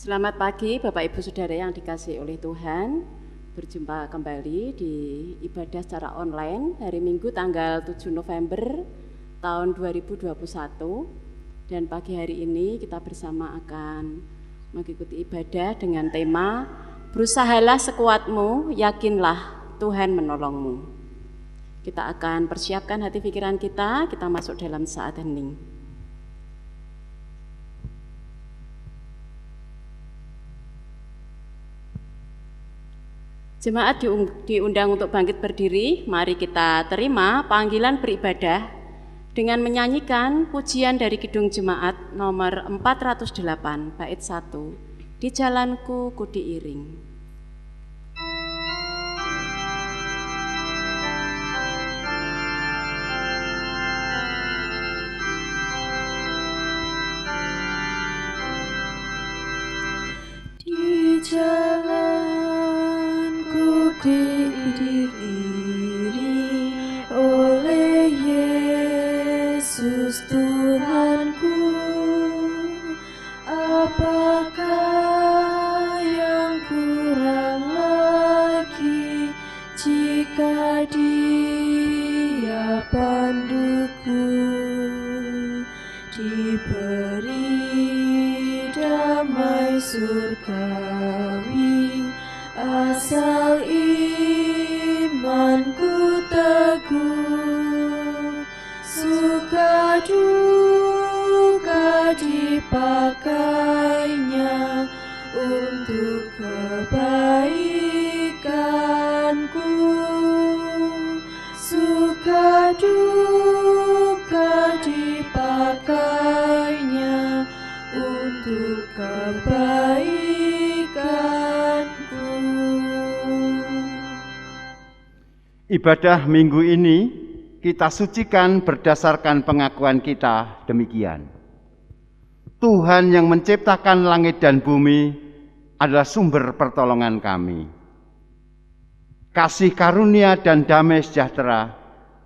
Selamat pagi Bapak Ibu Saudara yang dikasihi oleh Tuhan. Berjumpa kembali di ibadah secara online hari Minggu tanggal 7 November tahun 2021. Dan pagi hari ini kita bersama akan mengikuti ibadah dengan tema Berusahalah sekuatmu, yakinlah Tuhan menolongmu. Kita akan persiapkan hati pikiran kita masuk dalam saat hening. Jemaat diundang untuk bangkit berdiri. Mari kita terima panggilan beribadah dengan menyanyikan pujian dari Kidung Jemaat nomor 408 bait 1. Di jalanku ku diiring. Di jalanku diiringi oleh Yesus Tuhanku. Apakah yang kurang lagi jika Dia panduku? Diberi damai surgawi asal imanku teguh. Suka duka dipakainya untuk kebaikanku. Suka duka dipakainya untuk kebaikanku. Ibadah minggu ini kita sucikan berdasarkan pengakuan kita demikian. Tuhan yang menciptakan langit dan bumi adalah sumber pertolongan kami. Kasih karunia dan damai sejahtera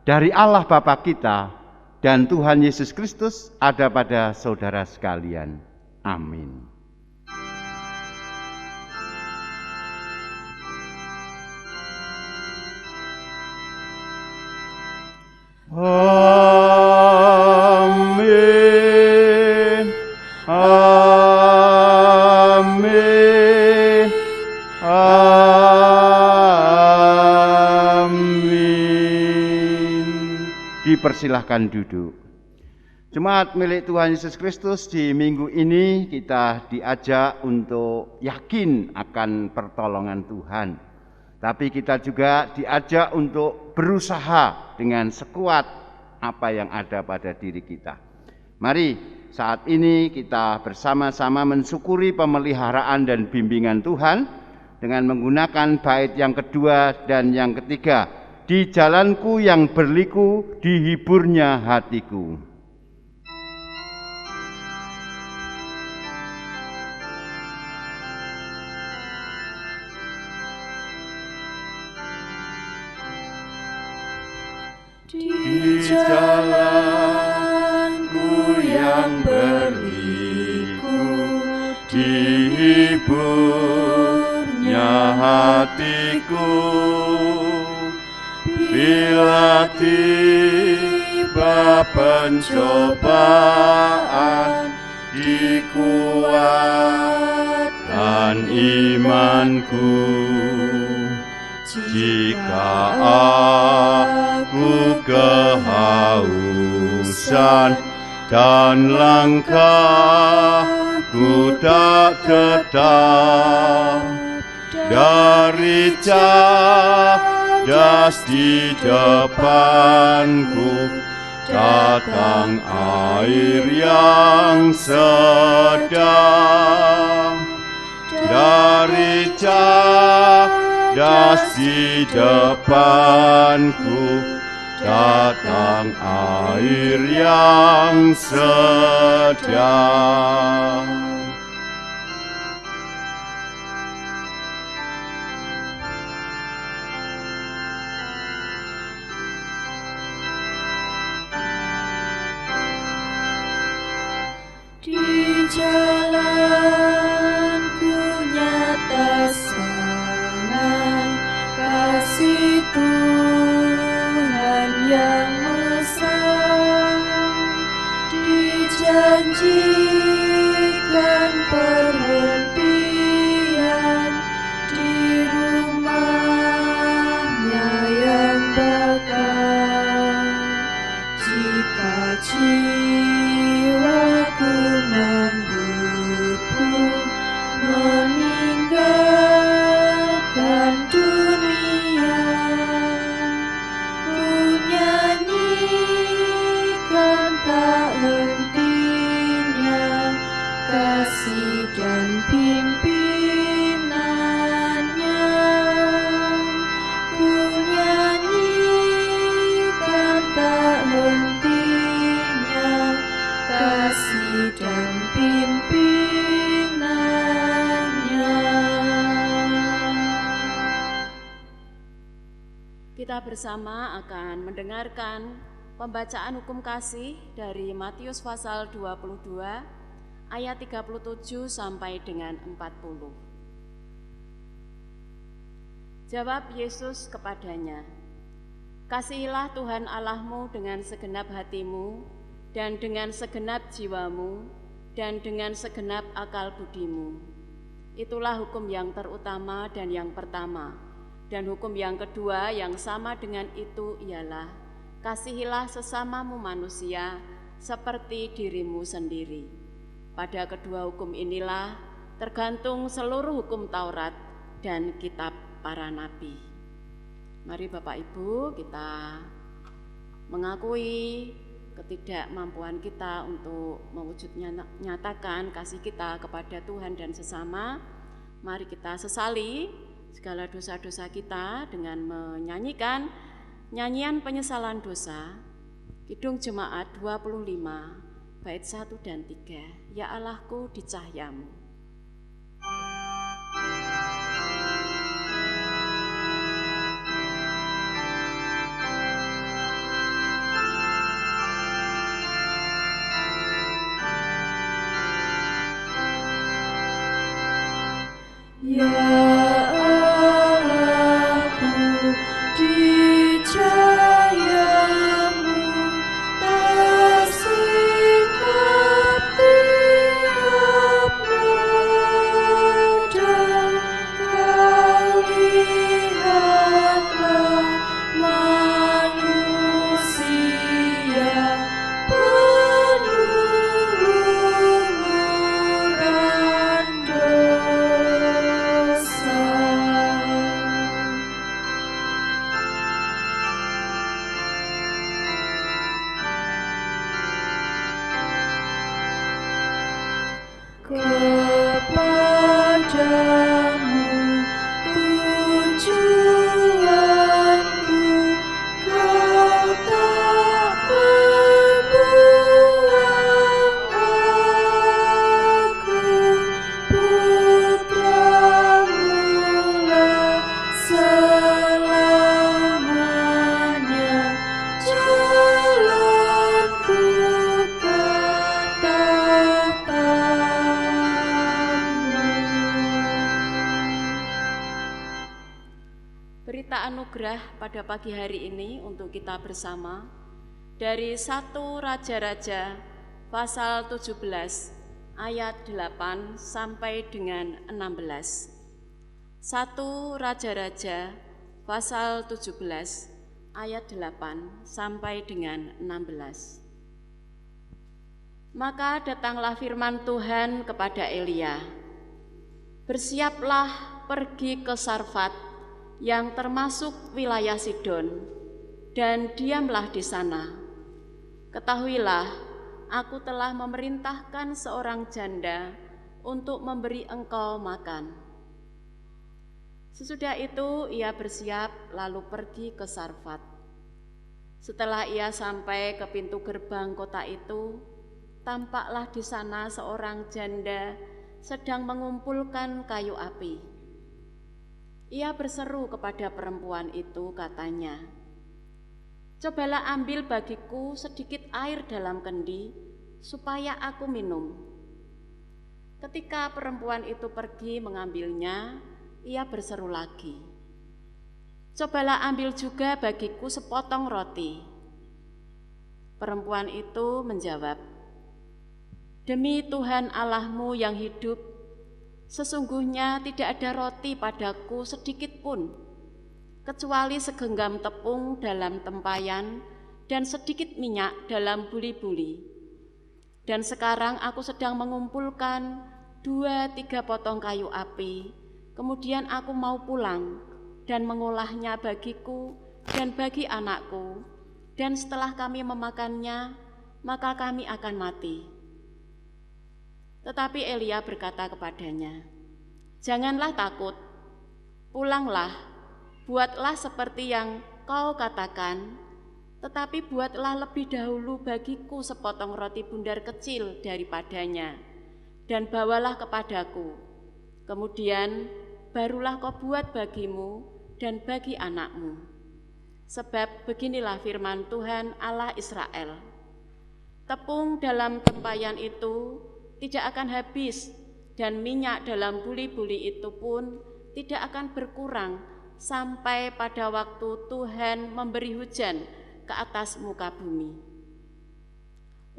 dari Allah Bapa kita dan Tuhan Yesus Kristus ada pada saudara sekalian. Amin. Amin. Amin. Amin. Dipersilahkan duduk. Jemaat milik Tuhan Yesus Kristus, di minggu ini kita diajak untuk yakin akan pertolongan Tuhan. Tapi kita juga diajak untuk berusaha dengan sekuat apa yang ada pada diri kita. Mari saat ini kita bersama-sama mensyukuri pemeliharaan dan bimbingan Tuhan dengan menggunakan bait yang kedua dan yang ketiga. Di jalanku yang berliku, dihiburnya hatiku. Di jalanku yang berliku, dihiburnya hatiku. Bila tiba pencobaan, dikuatkan imanku. Jika aku kehausan dan langkahku tak tetap, dari cadas di depanku datang air yang sedang. Dari cadas di depanku datang air yang sedang. Di jalanku jika jiwaku membubung meninggalkan dunia, ku nyanyikan tak hentinya kasih dan pimpinannya, ku nyanyikan tak hentinya kasih dan pimpinannya. Kita bersama akan mendengarkan pembacaan hukum kasih dari Matius pasal 22 ayat 37 sampai dengan 40. Jawab Yesus kepadanya, "Kasihilah Tuhan Allahmu dengan segenap hatimu dan dengan segenap jiwamu dan dengan segenap akal budimu. Itulah hukum yang terutama dan yang pertama. Dan hukum yang kedua yang sama dengan itu ialah, kasihilah sesamamu manusia seperti dirimu sendiri. Pada kedua hukum inilah tergantung seluruh hukum Taurat dan kitab para nabi." Mari Bapak Ibu kita mengakui ketidakmampuan kita untuk nyatakan kasih kita kepada Tuhan dan sesama. Mari kita sesali segala dosa-dosa kita dengan menyanyikan nyanyian penyesalan dosa, Kidung Jemaat 25, bait 1 dan 3, Ya Allahku di cahyamu. Ya Allahku di cahayamu tersingkap tiap noda, kau lihatlah manusia penuh lumuran dosa. Kepadamu tujuanku, kau tak membuang aku, putramu-lah selamanya, jalanku ke tahta-Mu. Berita anugerah pada pagi hari ini untuk kita bersama dari 1 Raja-Raja pasal 17 ayat 8 sampai dengan 16. 1 Raja-Raja pasal 17 ayat 8 sampai dengan 16. Maka datanglah firman Tuhan kepada Elia, "Bersiaplah pergi ke Sarfat yang termasuk wilayah Sidon, dan diamlah di sana. Ketahuilah, aku telah memerintahkan seorang janda untuk memberi engkau makan." Sesudah itu ia bersiap lalu pergi ke Sarfat. Setelah ia sampai ke pintu gerbang kota itu, tampaklah di sana seorang janda sedang mengumpulkan kayu api. Ia berseru kepada perempuan itu, katanya, "Cobalah ambil bagiku sedikit air dalam kendi, supaya aku minum." Ketika perempuan itu pergi mengambilnya, ia berseru lagi, "Cobalah ambil juga bagiku sepotong roti." Perempuan itu menjawab, "Demi Tuhan Allahmu yang hidup, sesungguhnya tidak ada roti padaku sedikit pun, kecuali segenggam tepung dalam tempayan dan sedikit minyak dalam buli-buli. Dan sekarang aku sedang mengumpulkan 2-3 potong kayu api. Kemudian aku mau pulang dan mengolahnya bagiku dan bagi anakku. Dan setelah kami memakannya, maka kami akan mati." Tetapi Elia berkata kepadanya, "Janganlah takut, pulanglah, buatlah seperti yang kau katakan, tetapi buatlah lebih dahulu bagiku sepotong roti bundar kecil daripadanya, dan bawalah kepadaku. Kemudian barulah kau buat bagimu dan bagi anakmu. Sebab beginilah firman Tuhan Allah Israel, tepung dalam tempayan itu tidak akan habis, dan minyak dalam buli-buli itu pun tidak akan berkurang sampai pada waktu Tuhan memberi hujan ke atas muka bumi."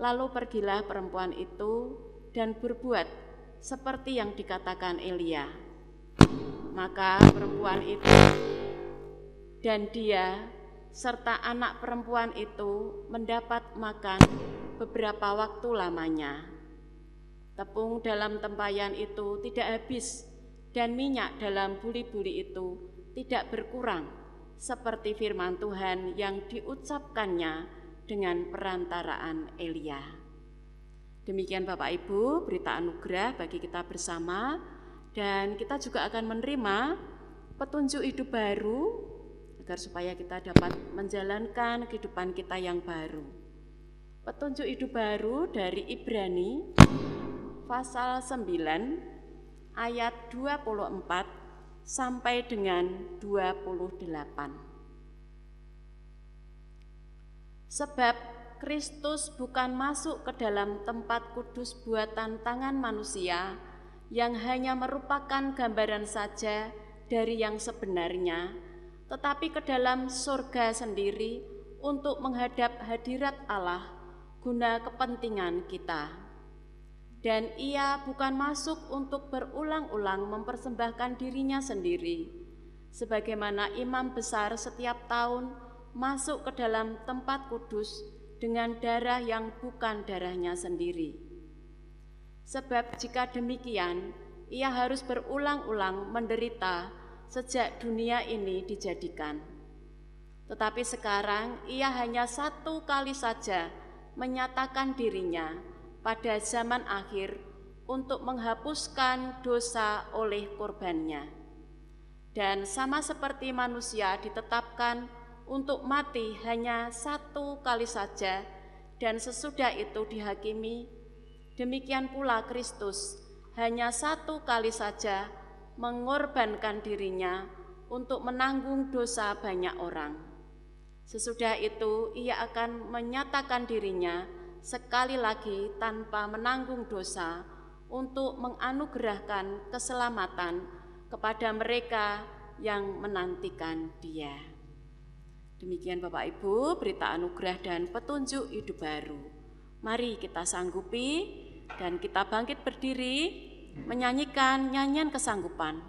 Lalu pergilah perempuan itu dan berbuat seperti yang dikatakan Elia. Maka perempuan itu dan dia serta anak perempuan itu mendapat makan beberapa waktu lamanya. Tepung dalam tempayan itu tidak habis, dan minyak dalam buli-buli itu tidak berkurang, seperti firman Tuhan yang diucapkannya dengan perantaraan Elia. Demikian Bapak Ibu, berita anugerah bagi kita bersama, dan kita juga akan menerima petunjuk hidup baru agar supaya kita dapat menjalankan kehidupan kita yang baru. Petunjuk hidup baru dari Ibrani pasal 9 ayat 24 sampai dengan 28. Sebab Kristus bukan masuk ke dalam tempat kudus buatan tangan manusia yang hanya merupakan gambaran saja dari yang sebenarnya, tetapi ke dalam surga sendiri untuk menghadap hadirat Allah guna kepentingan kita. Dan ia bukan masuk untuk berulang-ulang mempersembahkan dirinya sendiri, sebagaimana imam besar setiap tahun masuk ke dalam tempat kudus dengan darah yang bukan darahnya sendiri. Sebab jika demikian, ia harus berulang-ulang menderita sejak dunia ini dijadikan. Tetapi sekarang ia hanya satu kali saja menyatakan dirinya pada zaman akhir untuk menghapuskan dosa oleh korbannya. Dan sama seperti manusia ditetapkan untuk mati hanya satu kali saja dan sesudah itu dihakimi, demikian pula Kristus hanya satu kali saja mengorbankan dirinya untuk menanggung dosa banyak orang. Sesudah itu ia akan menyatakan dirinya sekali lagi tanpa menanggung dosa untuk menganugerahkan keselamatan kepada mereka yang menantikan Dia. Demikian Bapak Ibu, berita anugerah dan petunjuk hidup baru. Mari kita sanggupi dan kita bangkit berdiri menyanyikan nyanyian kesanggupan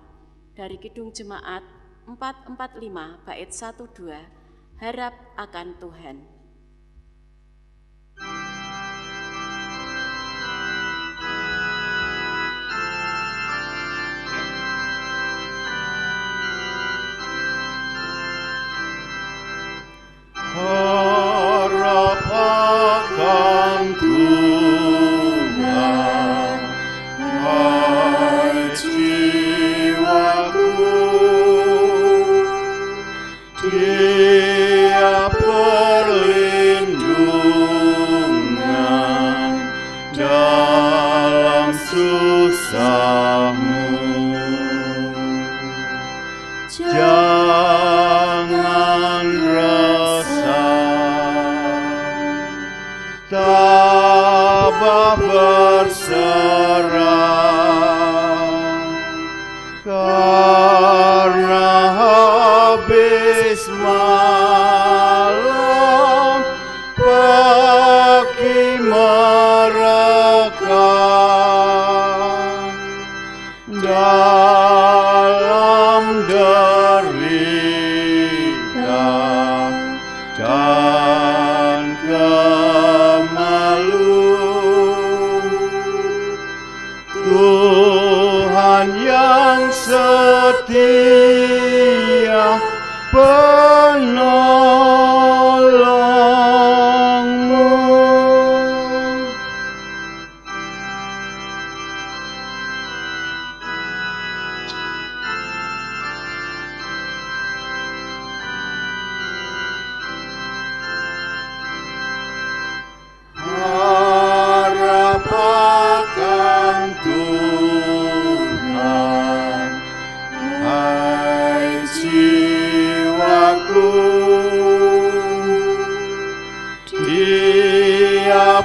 dari Kidung Jemaat 445 bait 1-2, Harap akan Tuhan. Harap akan Tuhan, hai jiwaku, Dia perlindungan dalam susahmu. Jangan tabah berserah, karena habis malam pagi merekam dalam derita dan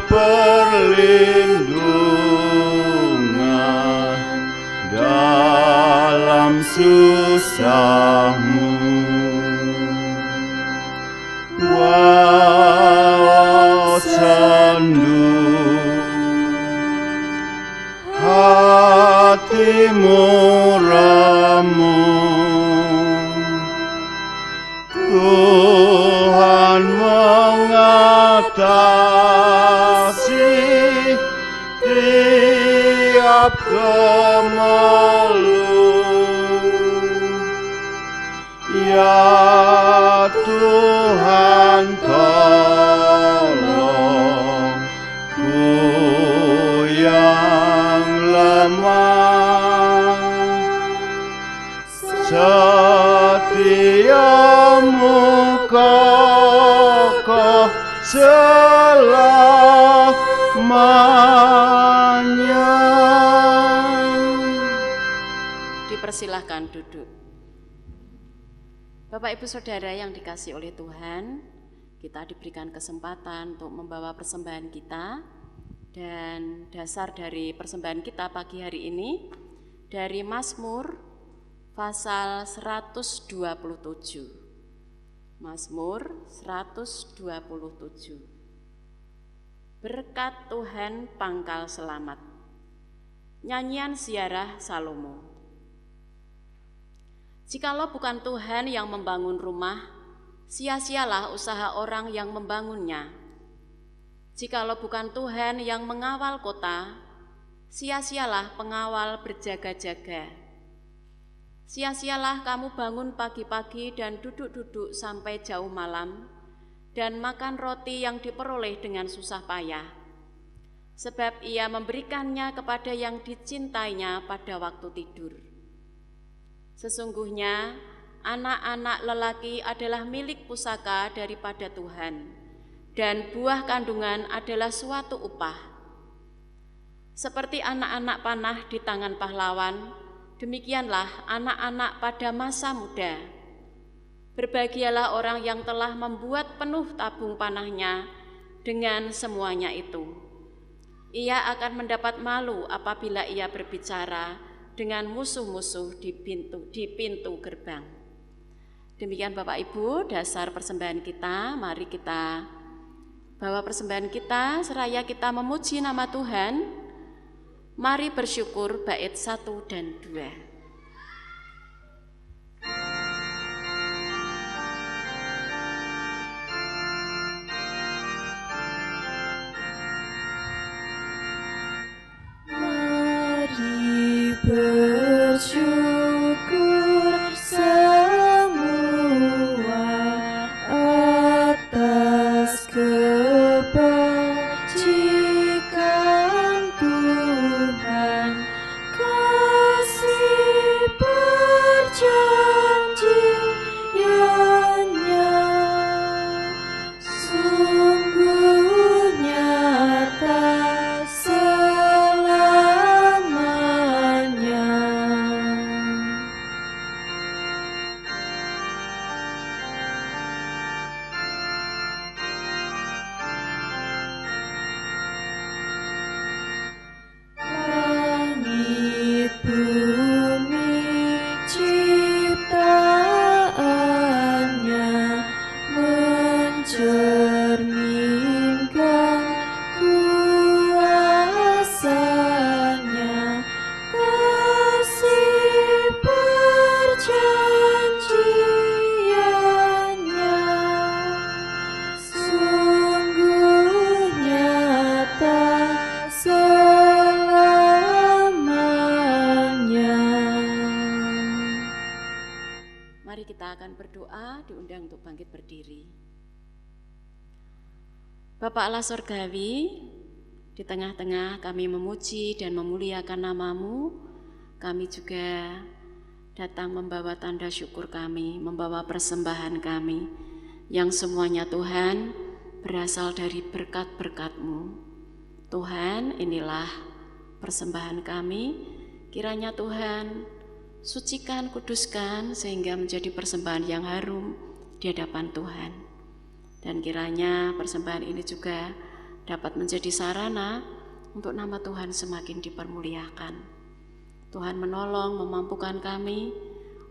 perlindungan dalam susahmu. Walau sendu hatimu remuk, Tuhan mengatasi tiap kemelut. Ya Tuhan, tolongku yang lemah. Setiamu kokoh selamanya. Dipersilahkan duduk. Bapak Ibu Saudara yang dikasihi oleh Tuhan, kita diberikan kesempatan untuk membawa persembahan kita, dan dasar dari persembahan kita pagi hari ini dari Mazmur pasal 127. Mazmur 127. Berkat Tuhan pangkal selamat. Nyanyian ziarah Salomo. Jikalau bukan Tuhan yang membangun rumah, sia-sialah usaha orang yang membangunnya. Jikalau bukan Tuhan yang mengawal kota, sia-sialah pengawal berjaga-jaga. Sia-sialah kamu bangun pagi-pagi dan duduk-duduk sampai jauh malam, dan makan roti yang diperoleh dengan susah payah. Sebab ia memberikannya kepada yang dicintainya pada waktu tidur. Sesungguhnya anak-anak lelaki adalah milik pusaka daripada Tuhan, dan buah kandungan adalah suatu upah. Seperti anak-anak panah di tangan pahlawan, demikianlah anak-anak pada masa muda. Berbahagialah orang yang telah membuat penuh tabung panahnya dengan semuanya itu. Ia akan mendapat malu apabila ia berbicara dengan musuh-musuh di pintu gerbang. Demikian Bapak Ibu, dasar persembahan kita. Mari kita bawa persembahan kita seraya kita memuji nama Tuhan. Mari bersyukur bait 1 dan 2. Bersyukur semua atas kebajikan Tuhan, kasih perjanjiannya sungguh nyata selamanya. Langit bumi ciptaannya mencerminkan kuasanya, kasih perjanjiannya sungguh nyata selamanya. Mari kita akan berdoa, diundang untuk bangkit berdiri. Bapa Allah Surgawi, di tengah-tengah kami memuji dan memuliakan nama-Mu, kami juga datang membawa tanda syukur kami, membawa persembahan kami, yang semuanya Tuhan berasal dari berkat-berkat-Mu. Tuhan, inilah persembahan kami, kiranya Tuhan sucikan, kuduskan, sehingga menjadi persembahan yang harum di hadapan Tuhan. Dan kiranya persembahan ini juga dapat menjadi sarana untuk nama Tuhan semakin dipermuliakan. Tuhan menolong, memampukan kami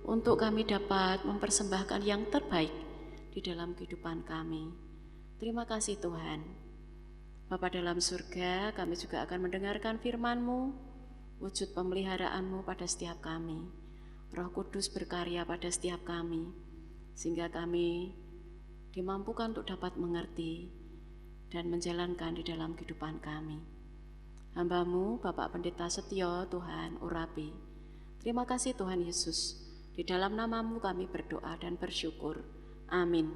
untuk kami dapat mempersembahkan yang terbaik di dalam kehidupan kami. Terima kasih Tuhan. Bapa dalam surga, kami juga akan mendengarkan firman-Mu, wujud pemeliharaan-Mu pada setiap kami. Roh Kudus berkarya pada setiap kami, sehingga kami dimampukan untuk dapat mengerti dan menjalankan di dalam kehidupan kami. Hamba-Mu, Bapak Pendeta Setio, Tuhan urapi. Terima kasih Tuhan Yesus. Di dalam nama-Mu kami berdoa dan bersyukur. Amin.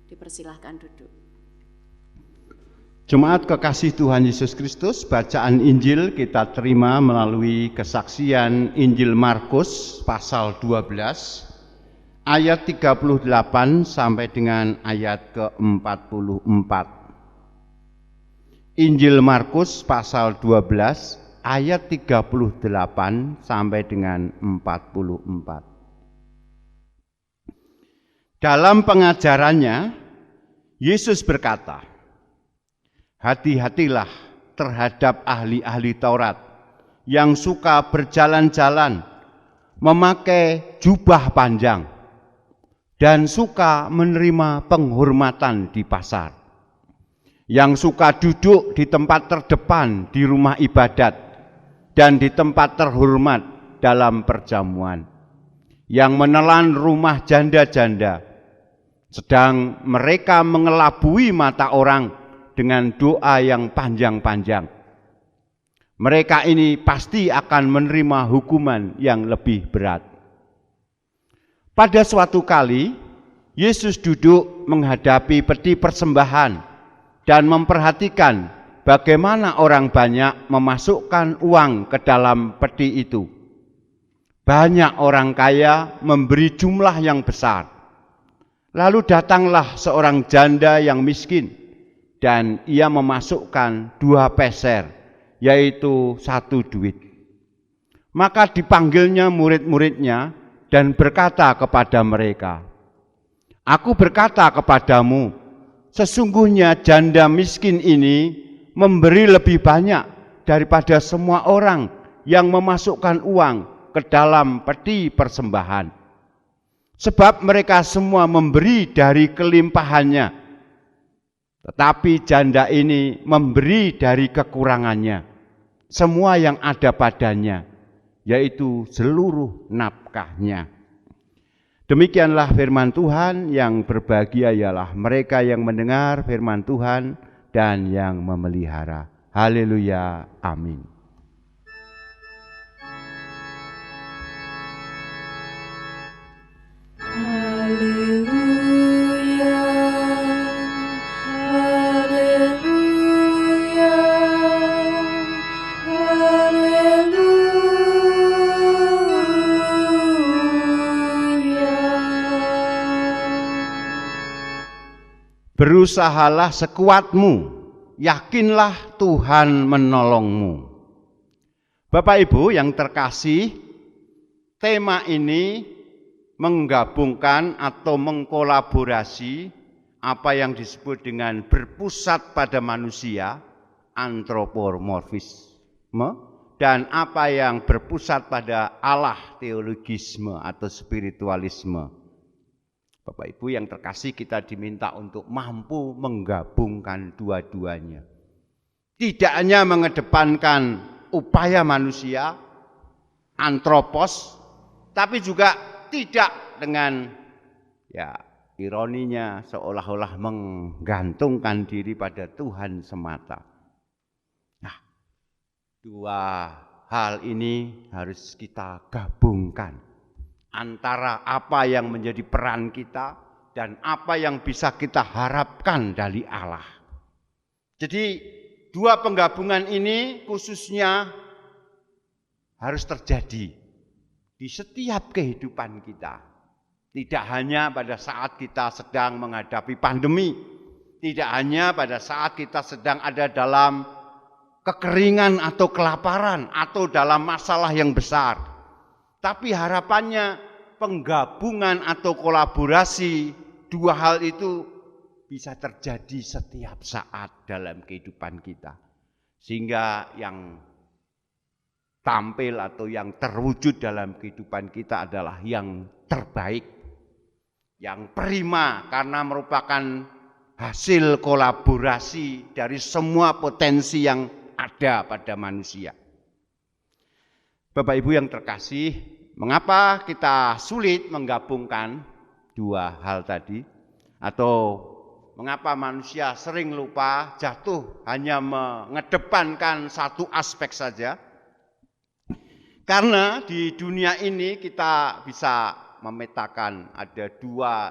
Dipersilahkan duduk. Jemaat kekasih Tuhan Yesus Kristus, bacaan Injil kita terima melalui kesaksian Injil Markus pasal 12 ayat 38 sampai dengan ayat ke-44. Injil Markus pasal 12 ayat 38 sampai dengan 44. Dalam pengajarannya, Yesus berkata, "Hati-hatilah terhadap ahli-ahli Taurat yang suka berjalan-jalan, memakai jubah panjang, dan suka menerima penghormatan di pasar, yang suka duduk di tempat terdepan di rumah ibadat dan di tempat terhormat dalam perjamuan, yang menelan rumah janda-janda, sedang mereka mengelabui mata orang dengan doa yang panjang-panjang. Mereka ini pasti akan menerima hukuman yang lebih berat." Pada suatu kali, Yesus duduk menghadapi peti persembahan dan memperhatikan bagaimana orang banyak memasukkan uang ke dalam peti itu. Banyak orang kaya memberi jumlah yang besar. Lalu datanglah seorang janda yang miskin, dan ia memasukkan 2 peser, yaitu 1 duit. Maka dipanggilnya murid-muridnya dan berkata kepada mereka, "Aku berkata kepadamu, sesungguhnya janda miskin ini memberi lebih banyak daripada semua orang yang memasukkan uang ke dalam peti persembahan. Sebab mereka semua memberi dari kelimpahannya, tetapi janda ini memberi dari kekurangannya, semua yang ada padanya, yaitu seluruh nafkahnya." Demikianlah firman Tuhan. Yang berbahagia ialah mereka yang mendengar firman Tuhan dan yang memelihara. Haleluya, amin. Haleluya, haleluya, haleluya. Berusahalah sekuatmu, yakinlah Tuhan menolongmu. Bapak Ibu yang terkasih, tema ini menggabungkan atau mengkolaborasi apa yang disebut dengan berpusat pada manusia, antropomorfisme, dan apa yang berpusat pada Allah, teologisme atau spiritualisme. Bapak Ibu yang terkasih, kita diminta untuk mampu menggabungkan dua-duanya. Tidak hanya mengedepankan upaya manusia, antropos, tapi juga tidak dengan ironinya seolah-olah menggantungkan diri pada Tuhan semata. Nah, dua hal ini harus kita gabungkan. Antara apa yang menjadi peran kita dan apa yang bisa kita harapkan dari Allah. Jadi dua penggabungan ini khususnya harus terjadi di setiap kehidupan kita. Tidak hanya pada saat kita sedang menghadapi pandemi, tidak hanya pada saat kita sedang ada dalam kekeringan atau kelaparan atau dalam masalah yang besar. Tapi harapannya penggabungan atau kolaborasi dua hal itu bisa terjadi setiap saat dalam kehidupan kita. Sehingga yang tampil atau yang terwujud dalam kehidupan kita adalah yang terbaik, yang prima, karena merupakan hasil kolaborasi dari semua potensi yang ada pada manusia. Bapak Ibu yang terkasih, mengapa kita sulit menggabungkan dua hal tadi? Atau mengapa manusia sering lupa, jatuh hanya mengedepankan satu aspek saja? Karena di dunia ini kita bisa memetakan ada dua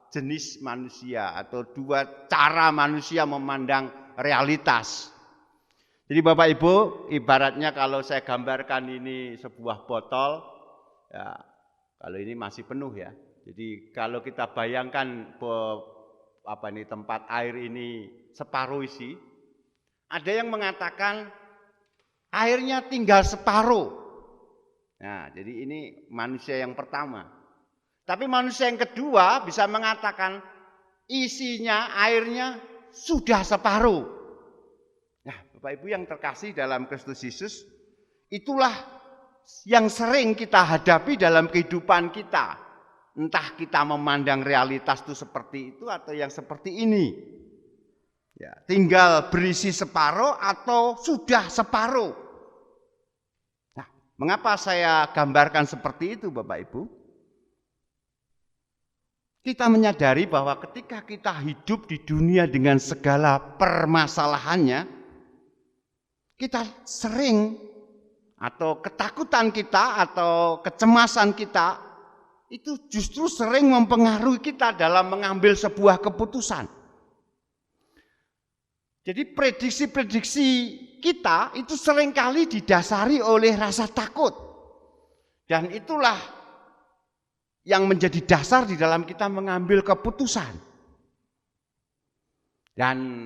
jenis manusia atau dua cara manusia memandang realitas. Jadi Bapak Ibu, ibaratnya kalau saya gambarkan ini sebuah botol, ya kalau ini masih penuh ya. Jadi kalau kita bayangkan tempat air ini separuh isi, ada yang mengatakan airnya tinggal separuh. Nah, jadi ini manusia yang pertama. Tapi manusia yang kedua bisa mengatakan isinya airnya sudah separuh. Nah, Bapak Ibu yang terkasih dalam Kristus Yesus, itulah yang sering kita hadapi dalam kehidupan kita. Entah kita memandang realitas itu seperti itu atau yang seperti ini. Ya, tinggal berisi separuh atau sudah separuh. Nah, mengapa saya gambarkan seperti itu Bapak Ibu? Kita menyadari bahwa ketika kita hidup di dunia dengan segala permasalahannya, kita sering atau ketakutan kita atau kecemasan kita itu justru sering mempengaruhi kita dalam mengambil sebuah keputusan. Jadi prediksi-prediksi kita itu seringkali didasari oleh rasa takut. Dan itulah yang menjadi dasar di dalam kita mengambil keputusan. Dan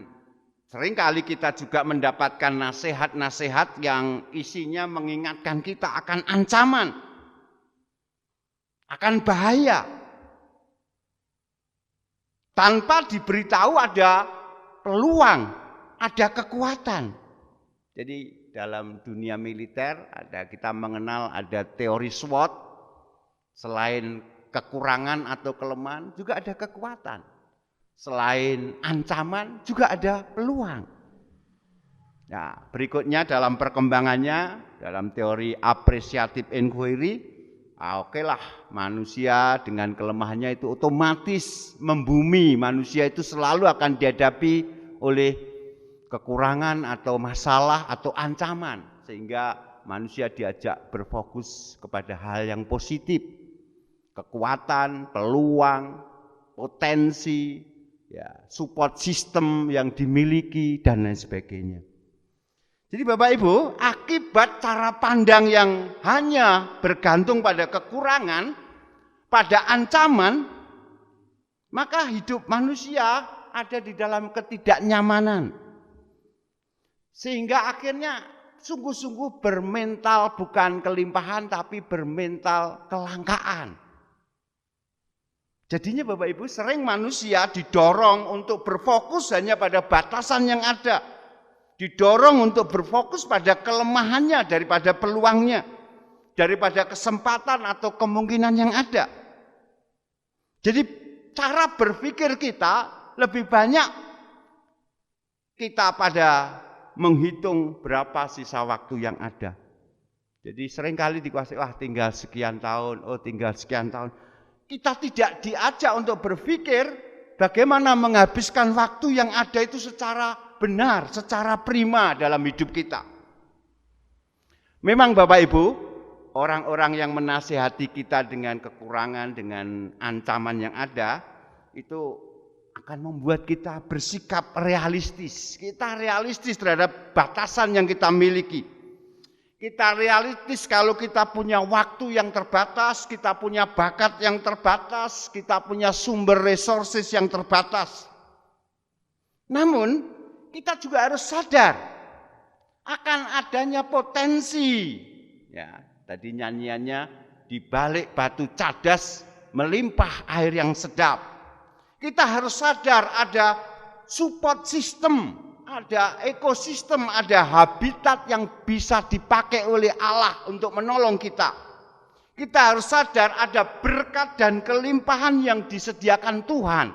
seringkali kita juga mendapatkan nasihat-nasihat yang isinya mengingatkan kita akan ancaman, akan bahaya. Tanpa diberitahu ada peluang, ada kekuatan. Jadi dalam dunia militer kita mengenal ada teori SWOT. Selain kekurangan atau kelemahan juga ada kekuatan. Selain ancaman juga ada peluang. Nah, berikutnya dalam perkembangannya dalam teori appreciative inquiry, okelah manusia dengan kelemahannya itu otomatis membumi. Manusia itu selalu akan dihadapi oleh kekurangan atau masalah atau ancaman, sehingga manusia diajak berfokus kepada hal yang positif. Kekuatan, peluang, potensi, ya, support system yang dimiliki dan lain sebagainya. Jadi Bapak Ibu, akibat cara pandang yang hanya bergantung pada kekurangan, pada ancaman, maka hidup manusia ada di dalam ketidaknyamanan. Sehingga akhirnya sungguh-sungguh bermental bukan kelimpahan tapi bermental kelangkaan. Jadinya Bapak Ibu sering manusia didorong untuk berfokus hanya pada batasan yang ada. Didorong untuk berfokus pada kelemahannya daripada peluangnya. Daripada kesempatan atau kemungkinan yang ada. Jadi cara berpikir kita lebih banyak kita pada menghitung berapa sisa waktu yang ada. Jadi seringkali dikuasai, tinggal sekian tahun, tinggal sekian tahun. Kita tidak diajak untuk berpikir bagaimana menghabiskan waktu yang ada itu secara benar, secara prima dalam hidup kita. Memang Bapak Ibu, orang-orang yang menasihati kita dengan kekurangan, dengan ancaman yang ada, itu akan membuat kita bersikap realistis. Kita realistis terhadap batasan yang kita miliki. Kita realistis kalau kita punya waktu yang terbatas, kita punya bakat yang terbatas, kita punya sumber resources yang terbatas. Namun, kita juga harus sadar akan adanya potensi. Ya, tadi nyanyiannya di balik batu cadas melimpah air yang sedap. Kita harus sadar ada support system, ada ekosistem, ada habitat yang bisa dipakai oleh Allah untuk menolong kita. Kita harus sadar ada berkat dan kelimpahan yang disediakan Tuhan.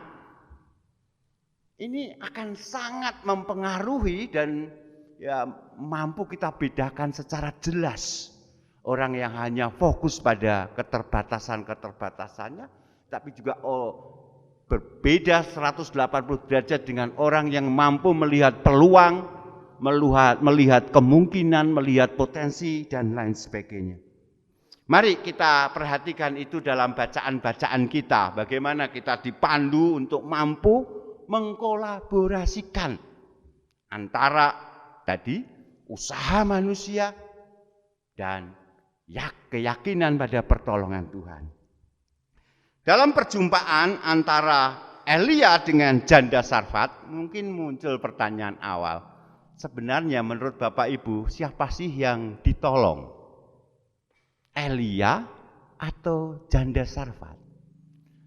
Ini akan sangat mempengaruhi dan ya mampu kita bedakan secara jelas orang yang hanya fokus pada keterbatasannya, tapi juga berbeda 180 derajat dengan orang yang mampu melihat peluang, melihat kemungkinan, melihat potensi dan lain sebagainya. Mari kita perhatikan itu dalam bacaan-bacaan kita, bagaimana kita dipandu untuk mampu mengkolaborasikan antara tadi usaha manusia dan keyakinan pada pertolongan Tuhan. Dalam perjumpaan antara Elia dengan janda Sarfat, mungkin muncul pertanyaan awal. Sebenarnya menurut Bapak Ibu, siapa sih yang ditolong? Elia atau janda Sarfat?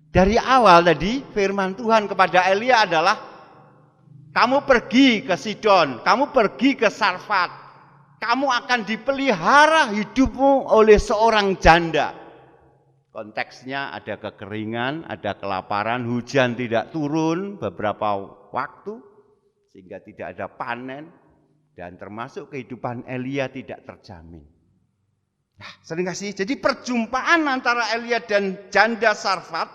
Dari awal tadi firman Tuhan kepada Elia adalah, kamu pergi ke Sidon, kamu pergi ke Sarfat, kamu akan dipelihara hidupmu oleh seorang janda. Konteksnya ada kekeringan, ada kelaparan, hujan tidak turun beberapa waktu sehingga tidak ada panen dan termasuk kehidupan Elia tidak terjamin. Nah, sering kasih. Jadi perjumpaan antara Elia dan janda Sarfat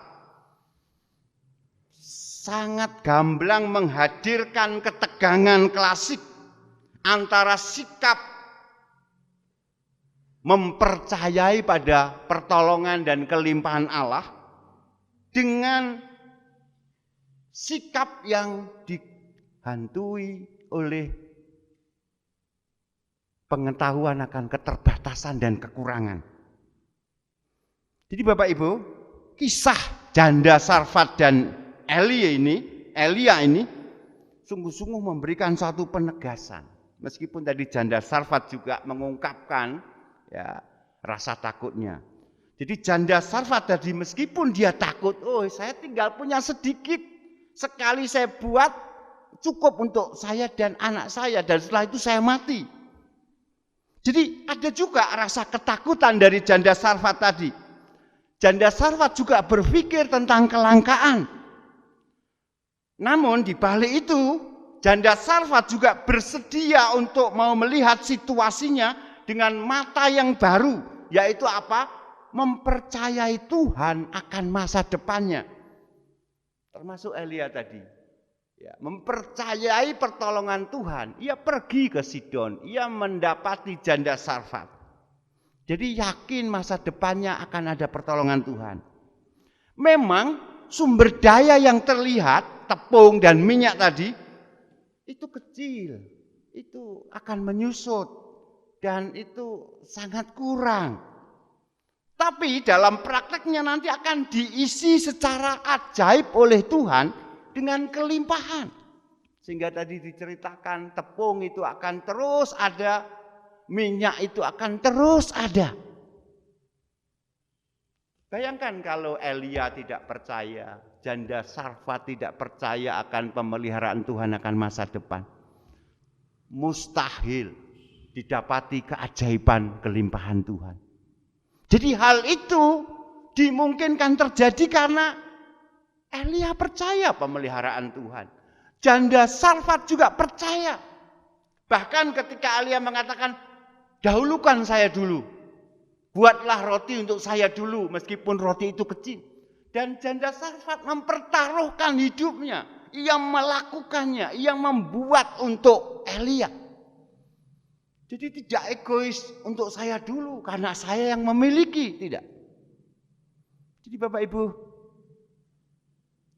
sangat gamblang menghadirkan ketegangan klasik antara sikap mempercayai pada pertolongan dan kelimpahan Allah dengan sikap yang dihantui oleh pengetahuan akan keterbatasan dan kekurangan. Jadi Bapak Ibu, kisah janda Sarfat dan Elia ini sungguh-sungguh memberikan suatu penegasan. Meskipun tadi janda Sarfat juga mengungkapkan ya rasa takutnya. Jadi janda Sarfat tadi meskipun dia takut, saya tinggal punya sedikit, sekali saya buat cukup untuk saya dan anak saya dan setelah itu saya mati. Jadi ada juga rasa ketakutan dari janda Sarfat tadi. Janda Sarfat juga berpikir tentang kelangkaan. Namun di balik itu janda Sarfat juga bersedia untuk mau melihat situasinya dengan mata yang baru, yaitu apa? Mempercayai Tuhan akan masa depannya. Termasuk Elia tadi. Ya, mempercayai pertolongan Tuhan. Ia pergi ke Sidon, ia mendapati janda Sarfat. Jadi yakin masa depannya akan ada pertolongan Tuhan. Memang sumber daya yang terlihat, tepung dan minyak tadi, itu kecil. Itu akan menyusut. Dan itu sangat kurang. Tapi dalam prakteknya nanti akan diisi secara ajaib oleh Tuhan dengan kelimpahan. Sehingga tadi diceritakan tepung itu akan terus ada, minyak itu akan terus ada. Bayangkan kalau Elia tidak percaya, janda Sarfat tidak percaya akan pemeliharaan Tuhan akan masa depan. Mustahil didapati keajaiban kelimpahan Tuhan. Jadi hal itu dimungkinkan terjadi karena Elia percaya pemeliharaan Tuhan. Janda Sarfat juga percaya. Bahkan ketika Elia mengatakan, dahulukan saya dulu. Buatlah roti untuk saya dulu meskipun roti itu kecil. Dan janda Sarfat mempertaruhkan hidupnya. Ia melakukannya, ia membuat untuk Elia. Jadi tidak egois untuk saya dulu karena saya yang memiliki, tidak. Jadi Bapak Ibu,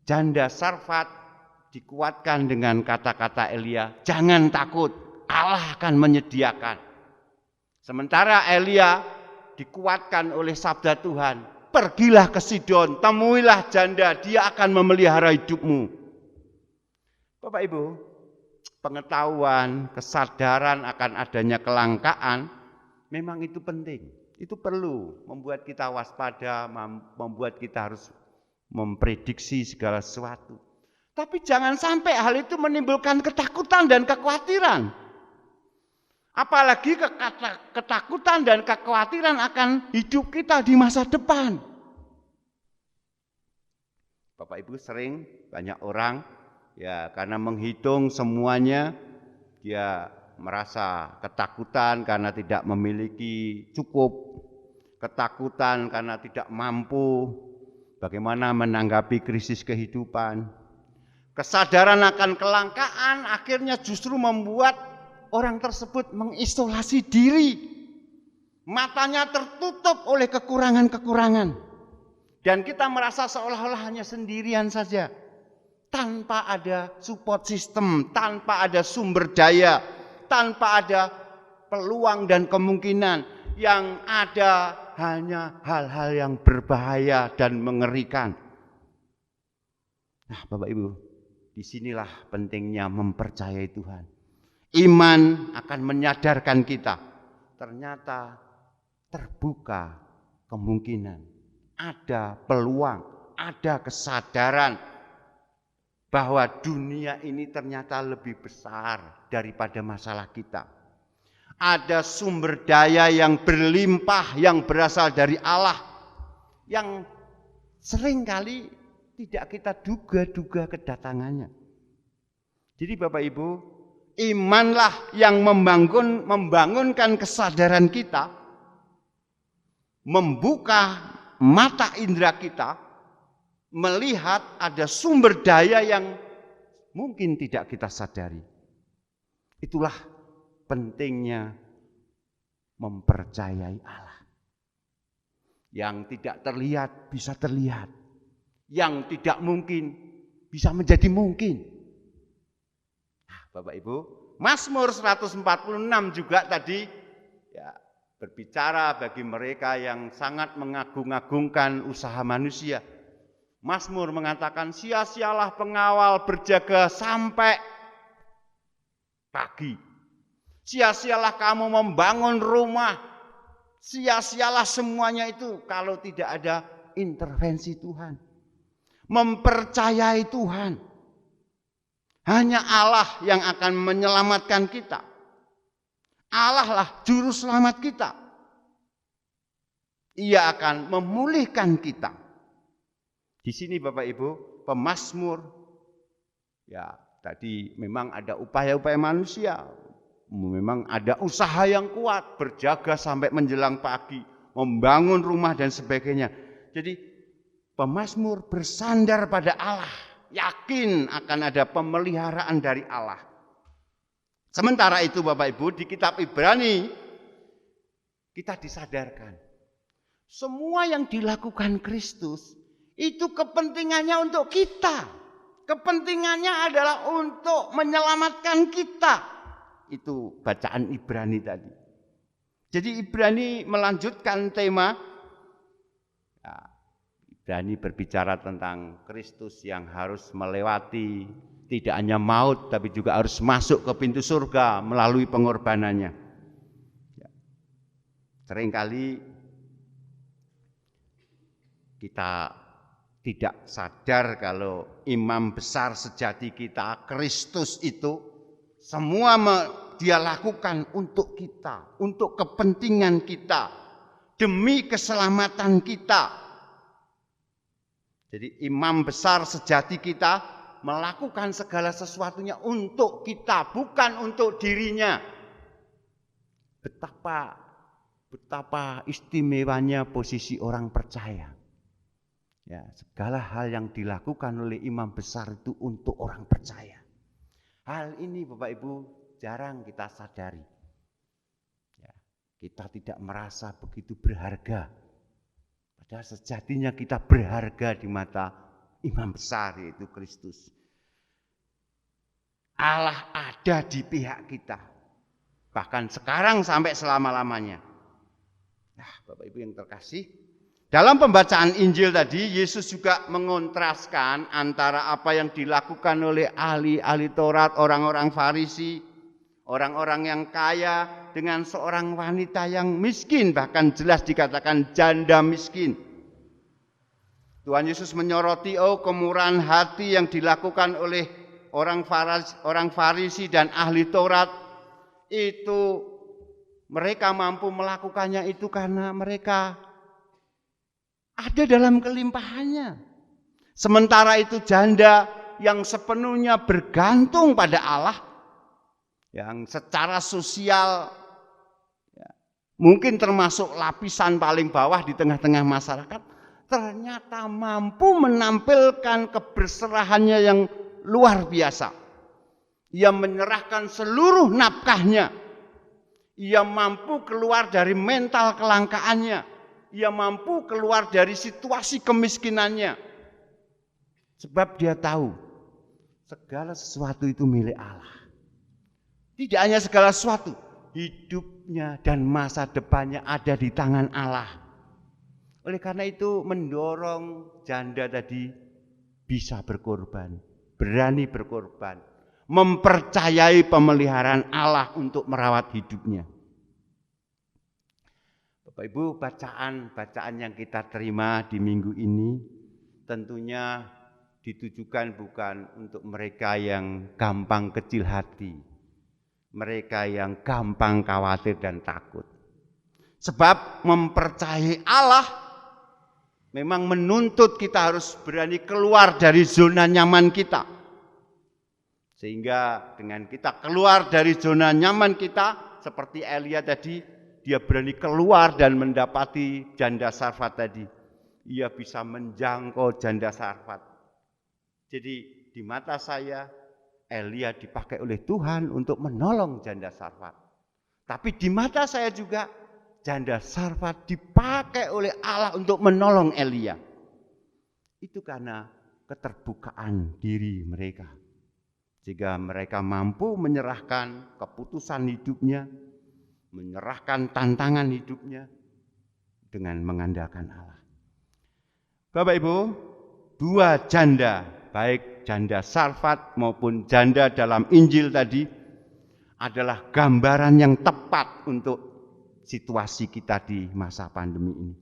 janda Sarfat dikuatkan dengan kata-kata Elia, jangan takut, Allah akan menyediakan. Sementara Elia dikuatkan oleh sabda Tuhan, pergilah ke Sidon, temuilah janda, dia akan memelihara hidupmu. Bapak Ibu, pengetahuan, kesadaran akan adanya kelangkaan memang itu penting. Itu perlu membuat kita waspada, membuat kita harus memprediksi segala sesuatu. Tapi jangan sampai hal itu menimbulkan ketakutan dan kekhawatiran. Apalagi ketakutan dan kekhawatiran akan hidup kita di masa depan. Bapak Ibu, sering banyak orang ya karena menghitung semuanya dia merasa ketakutan karena tidak memiliki cukup, ketakutan karena tidak mampu bagaimana menanggapi krisis kehidupan. Kesadaran akan kelangkaan akhirnya justru membuat orang tersebut mengisolasi diri. Matanya tertutup oleh kekurangan-kekurangan. Dan kita merasa seolah-olah hanya sendirian saja. Tanpa ada support system, tanpa ada sumber daya, tanpa ada peluang dan kemungkinan. Yang ada hanya hal-hal yang berbahaya dan mengerikan. Nah, Bapak Ibu, disinilah pentingnya mempercayai Tuhan. Iman akan menyadarkan kita, ternyata terbuka kemungkinan, ada peluang, ada kesadaran bahwa dunia ini ternyata lebih besar daripada masalah kita. Ada sumber daya yang berlimpah yang berasal dari Allah yang seringkali tidak kita duga-duga kedatangannya. Jadi Bapak Ibu, imanlah yang membangunkan kesadaran kita, membuka mata indera kita, melihat ada sumber daya yang mungkin tidak kita sadari. Itulah pentingnya mempercayai Allah. Yang tidak terlihat bisa terlihat. Yang tidak mungkin bisa menjadi mungkin. Nah, Bapak Ibu, Mazmur 146 juga tadi ya, berbicara bagi mereka yang sangat mengagung-agungkan usaha manusia. Mazmur mengatakan, sia-sialah pengawal berjaga sampai pagi. Sia-sialah kamu membangun rumah. Sia-sialah semuanya itu kalau tidak ada intervensi Tuhan. Mempercayai Tuhan. Hanya Allah yang akan menyelamatkan kita. Allah lah juru selamat kita. Ia akan memulihkan kita. Di sini Bapak Ibu, pemazmur ya tadi memang ada upaya-upaya manusia, memang ada usaha yang kuat, berjaga sampai menjelang pagi, membangun rumah dan sebagainya. Jadi pemazmur bersandar pada Allah, yakin akan ada pemeliharaan dari Allah. Sementara itu Bapak Ibu, di kitab Ibrani kita disadarkan semua yang dilakukan Kristus itu kepentingannya untuk kita. Kepentingannya adalah untuk menyelamatkan kita. Itu bacaan Ibrani tadi. Jadi Ibrani melanjutkan tema. Ya, Ibrani berbicara tentang Kristus yang harus melewati tidak hanya maut, tapi juga harus masuk ke pintu surga melalui pengorbanannya. Ya. Seringkali kita tidak sadar kalau imam besar sejati kita, Kristus itu, semua dia lakukan untuk kita, untuk kepentingan kita, demi keselamatan kita. Jadi imam besar sejati kita melakukan segala sesuatunya untuk kita, bukan untuk dirinya. Betapa istimewanya posisi orang percaya. Ya, segala hal yang dilakukan oleh imam besar itu untuk orang percaya. Hal ini Bapak Ibu jarang kita sadari. Ya, kita tidak merasa begitu berharga. Padahal sejatinya kita berharga di mata imam besar yaitu Kristus. Allah ada di pihak kita. Bahkan sekarang sampai selama-lamanya. Nah, Bapak Ibu yang terkasih, dalam pembacaan Injil tadi, Yesus juga mengontraskan antara apa yang dilakukan oleh ahli-ahli Taurat, orang-orang Farisi, orang-orang yang kaya, dengan seorang wanita yang miskin, bahkan jelas dikatakan janda miskin. Tuhan Yesus menyoroti kemurahan hati yang dilakukan oleh orang Farisi dan ahli Taurat. Itu mereka mampu melakukannya itu karena mereka ada dalam kelimpahannya. Sementara itu janda yang sepenuhnya bergantung pada Allah, yang secara sosial mungkin termasuk lapisan paling bawah di tengah-tengah masyarakat, ternyata mampu menampilkan keberserahannya yang luar biasa. Ia menyerahkan seluruh nafkahnya. Ia mampu keluar dari mental kelangkaannya. Ia mampu keluar dari situasi kemiskinannya. Sebab dia tahu segala sesuatu itu milik Allah. Tidak hanya segala sesuatu, hidupnya dan masa depannya ada di tangan Allah. Oleh karena itu mendorong janda tadi bisa berkorban, berani berkorban, mempercayai pemeliharaan Allah untuk merawat hidupnya. Bapak Ibu, bacaan yang kita terima di minggu ini tentunya ditujukan bukan untuk mereka yang gampang kecil hati, mereka yang gampang khawatir dan takut. Sebab mempercayai Allah memang menuntut kita harus berani keluar dari zona nyaman kita. Sehingga dengan kita keluar dari zona nyaman kita, seperti Elia tadi, dia berani keluar dan mendapati janda Sarfat tadi. Ia bisa menjangkau janda Sarfat. Jadi di mata saya, Elia dipakai oleh Tuhan untuk menolong janda Sarfat. Tapi di mata saya juga, janda Sarfat dipakai oleh Allah untuk menolong Elia. Itu karena keterbukaan diri mereka. Sehingga mereka mampu menyerahkan keputusan hidupnya, menyerahkan tantangan hidupnya dengan mengandalkan Allah. Bapak Ibu, dua janda, baik janda Sarfat maupun janda dalam Injil tadi, adalah gambaran yang tepat untuk situasi kita di masa pandemi ini.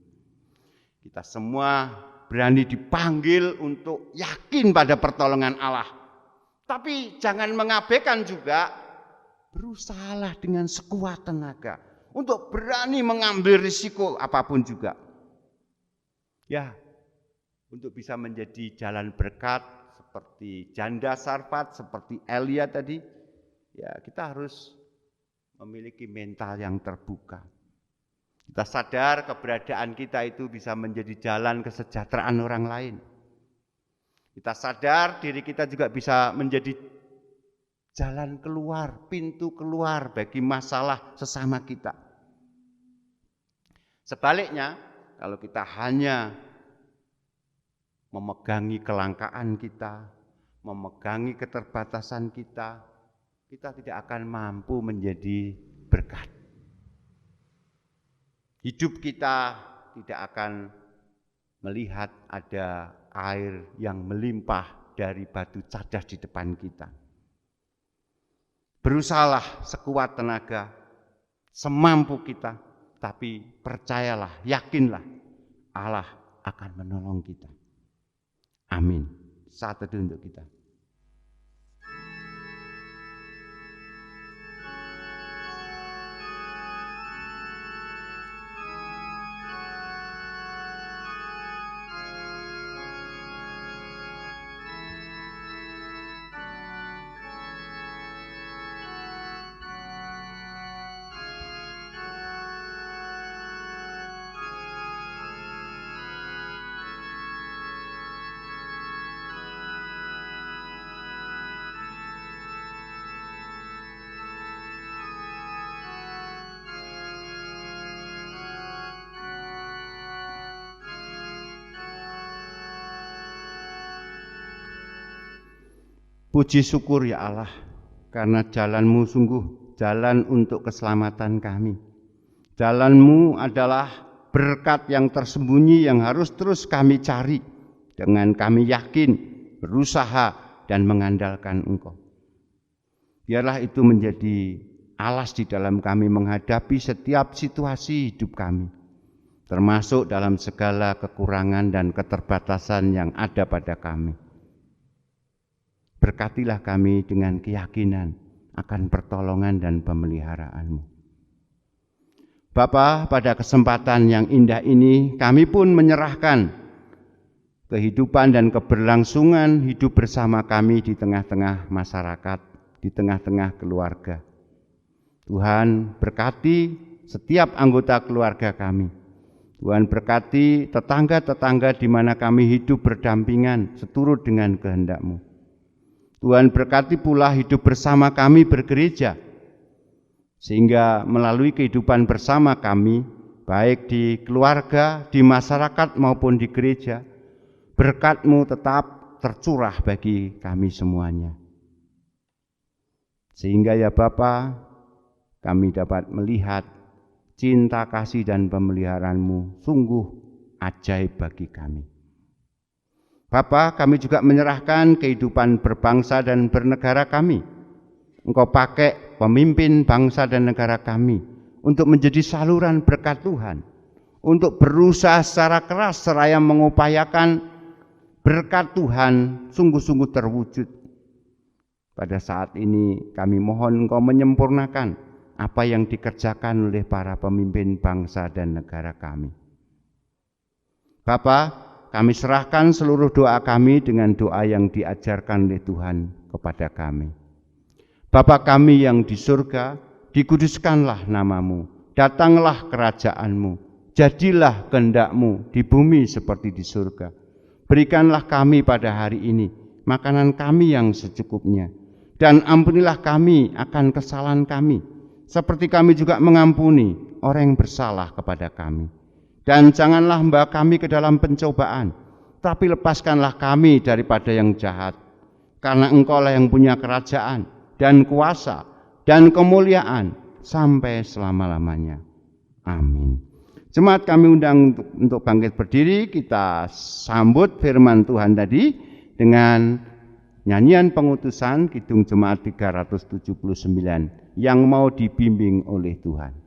Kita semua berani dipanggil untuk yakin pada pertolongan Allah. Tapi jangan mengabaikan juga, berusahalah dengan sekuat tenaga untuk berani mengambil risiko apapun juga. Ya, untuk bisa menjadi jalan berkat seperti janda Sarfat, seperti Elia tadi, ya kita harus memiliki mental yang terbuka. Kita sadar keberadaan kita itu bisa menjadi jalan kesejahteraan orang lain. Kita sadar diri kita juga bisa menjadi jalan keluar, pintu keluar bagi masalah sesama kita. Sebaliknya, kalau kita hanya memegangi kelangkaan kita, memegangi keterbatasan kita, kita tidak akan mampu menjadi berkat. Hidup kita tidak akan melihat ada air yang melimpah dari batu cadas di depan kita. Berusahalah sekuat tenaga, semampu kita, tapi percayalah, yakinlah, Allah akan menolong kita. Amin. Saat teduh untuk kita. Puji syukur ya Allah, karena jalan-Mu sungguh jalan untuk keselamatan kami. Jalan-Mu adalah berkat yang tersembunyi yang harus terus kami cari dengan kami yakin, berusaha dan mengandalkan Engkau. Biarlah itu menjadi alas di dalam kami menghadapi setiap situasi hidup kami. termasuk dalam segala kekurangan dan keterbatasan yang ada pada kami. Berkatilah kami dengan keyakinan akan pertolongan dan pemeliharaan-Mu. Bapa, pada kesempatan yang indah ini kami pun menyerahkan kehidupan dan keberlangsungan hidup bersama kami di tengah-tengah masyarakat, di tengah-tengah keluarga. Tuhan berkati setiap anggota keluarga kami. Tuhan berkati tetangga-tetangga di mana kami hidup berdampingan seturut dengan kehendak-Mu. Tuhan berkati pula hidup bersama kami bergereja, sehingga melalui kehidupan bersama kami, baik di keluarga, di masyarakat maupun di gereja, berkat-Mu tetap tercurah bagi kami semuanya. Sehingga ya Bapa, kami dapat melihat cinta kasih dan pemeliharaan-Mu sungguh ajaib bagi kami. Bapa, kami juga menyerahkan kehidupan berbangsa dan bernegara kami. Engkau pakai pemimpin bangsa dan negara kami untuk menjadi saluran berkat Tuhan, untuk berusaha secara keras seraya mengupayakan berkat Tuhan sungguh-sungguh terwujud. Pada saat ini kami mohon Engkau menyempurnakan apa yang dikerjakan oleh para pemimpin bangsa dan negara kami. Bapa, kami serahkan seluruh doa kami dengan doa yang diajarkan oleh Tuhan kepada kami. Bapa kami yang di surga, dikuduskanlah nama-Mu, datanglah kerajaan-Mu, jadilah kehendak-Mu di bumi seperti di surga. Berikanlah kami pada hari ini makanan kami yang secukupnya, dan ampunilah kami akan kesalahan kami, seperti kami juga mengampuni orang yang bersalah kepada kami. Dan janganlah membawa kami ke dalam pencobaan, tapi lepaskanlah kami daripada yang jahat, karena Engkau-lah yang punya kerajaan dan kuasa dan kemuliaan sampai selama-lamanya. Amin. Jemaat kami undang untuk bangkit berdiri, kita sambut firman Tuhan tadi dengan nyanyian pengutusan Kidung Jemaat 379 yang mau dibimbing oleh Tuhan.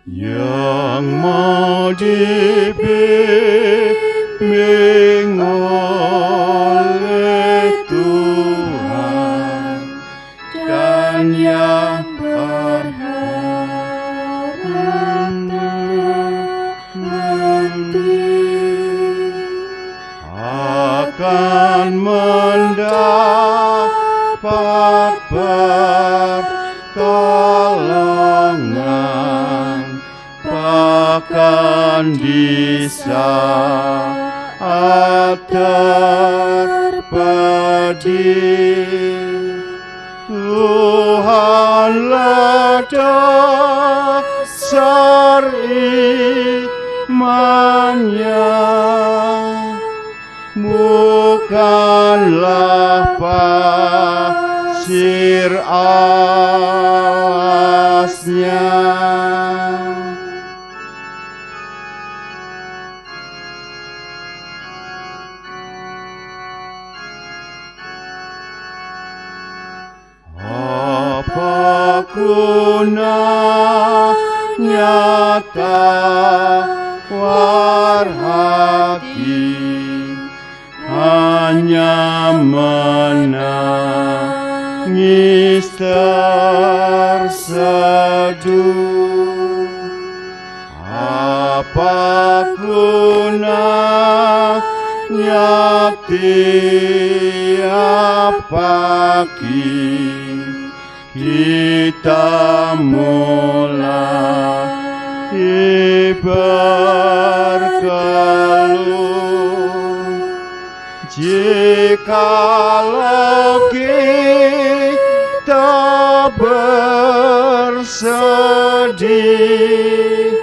Yang mau dibimbing oleh Tuhan dan yang berharap nanti akan mendapat pertolongan, bahkan di saat terpedih. Tuhanlah dasar imannya, bukanlah pasir alasnya. Apa gunanya tawar hati, hanya menangis terseduh. Apa gunanya tiap pagi kita mulai berkeluh, jikalau kita bersedih,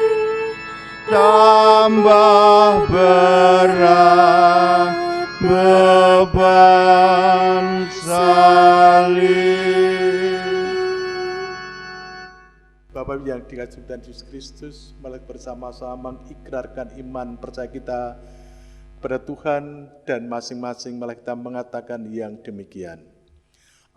tambah berat beban salib. Bapak yang dikasih Tuhan Yesus Kristus, mari bersama-sama mengikrarkan iman percaya kita kepada Tuhan, dan masing-masing malah kita mengatakan yang demikian.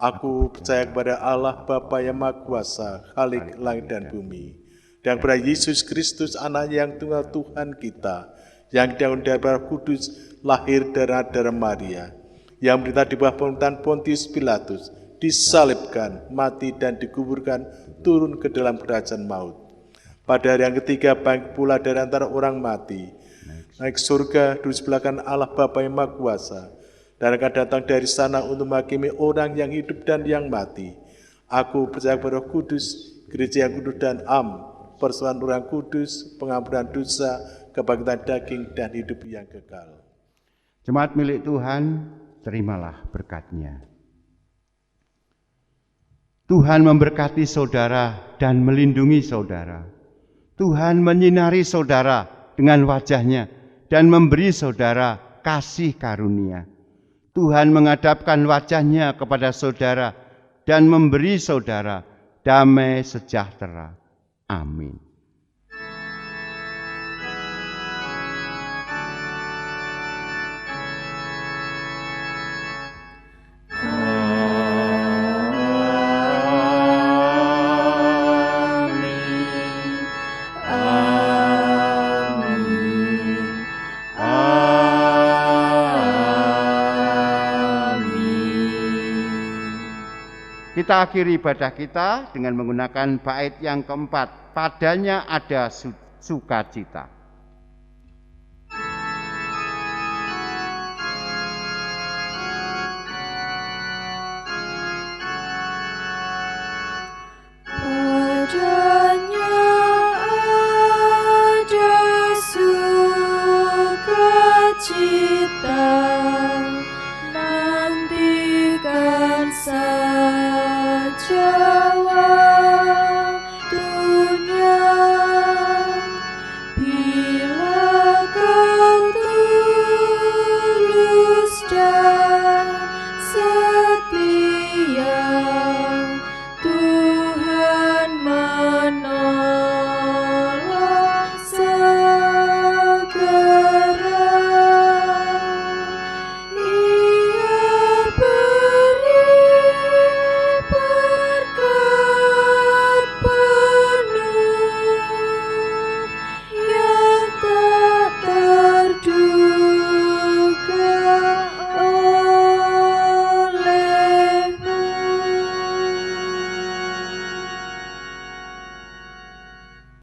Aku percaya kepada Allah Bapa yang Maha Kuasa, Khalik langit dan bumi, dan kepada Yesus Kristus, Anak yang tunggal Tuhan kita, yang diangkat dari Roh Kudus, lahir dari darah Maria, yang menderita di bawah pemerintahan Pontius Pilatus, disalibkan, mati dan dikuburkan, turun ke dalam kerajaan maut. Pada hari yang ketiga bangkit pula dari antara orang mati, naik surga, duduk sebelah kanan Allah Bapa yang Maha Kuasa, dan akan datang dari sana untuk menghakimi orang yang hidup dan yang mati. Aku percaya kepada Roh Kudus, gereja yang kudus dan persekutuan orang kudus, pengampunan dosa, kebangkitan daging dan hidup yang kekal. Jemaat milik Tuhan, terimalah berkat-Nya. Tuhan memberkati saudara dan melindungi saudara. Tuhan menyinari saudara dengan wajah-Nya dan memberi saudara kasih karunia. Tuhan menghadapkan wajah-Nya kepada saudara dan memberi saudara damai sejahtera. Amin. Kita akhiri ibadah kita dengan menggunakan bait yang keempat. Padanya ada sukacita.